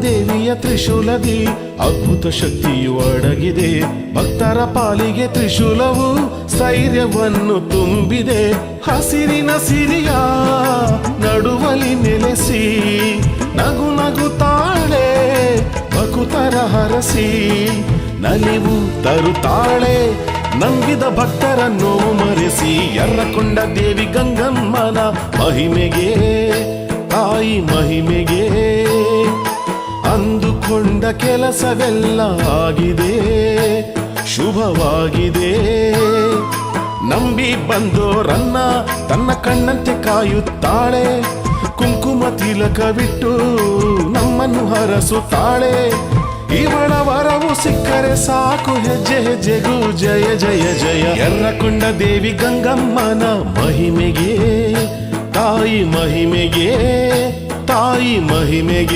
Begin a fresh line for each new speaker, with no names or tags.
ದೇವಿಯ ತ್ರಿಶೂಲದಿ ಅದ್ಭುತ ಶಕ್ತಿಯು ಅಡಗಿದೆ. ಭಕ್ತರ ಪಾಲಿಗೆ ತ್ರಿಶೂಲವು ಸ್ಥೈರ್ಯವನ್ನು ತುಂಬಿದೆ. ಹಸಿರಿನ ಸಿರಿಯ ನಡುವಲಿ ನೆಲೆಸಿ ನಗು ನಗುತ್ತಾಳೆ, ಭಕುತರ ಹರಸಿ ನಲಿವು ತರುತ್ತಾಳೆ. ನಂಬಿದ ಭಕ್ತರನ್ನು ಮರೆಸಿ ಎರ್ರಕೊಂಡ ದೇವಿ ಗಂಗಮ್ಮನ ಮಹಿಮೆಗೆ, ತಾಯಿ ಮಹಿಮೆಗೆ ಅಂದುಕೊಂಡ ಕೆಲಸವೆಲ್ಲ ಆಗಿದೆ, ಶುಭವಾಗಿದೆ. ನಂಬಿ ಬಂದೋರನ್ನ ತನ್ನ ಕಣ್ಣಂತೆ ಕಾಯುತ್ತಾಳೆ. ಕುಂಕುಮ ತಿಲಕವಿಟ್ಟು ನಮ್ಮನ್ನು ಹರಸುತ್ತಾಳೆ. ಇವಳ ವರವು ಸಿಕ್ಕರೆ ಸಾಕು, ಹೆಜ್ಜೆ ಹೆಜ್ಜೆಗೂ ಜಯ ಜಯ ಜಯ. ಎರ್ರಕೊಂಡ ದೇವಿ ಗಂಗಮ್ಮನ ಮಹಿಮೆಗೆ, ತಾಯಿ ಮಹಿಮೆಗೆ, ತಾಯಿ ಮಹಿಮೆಗೆ.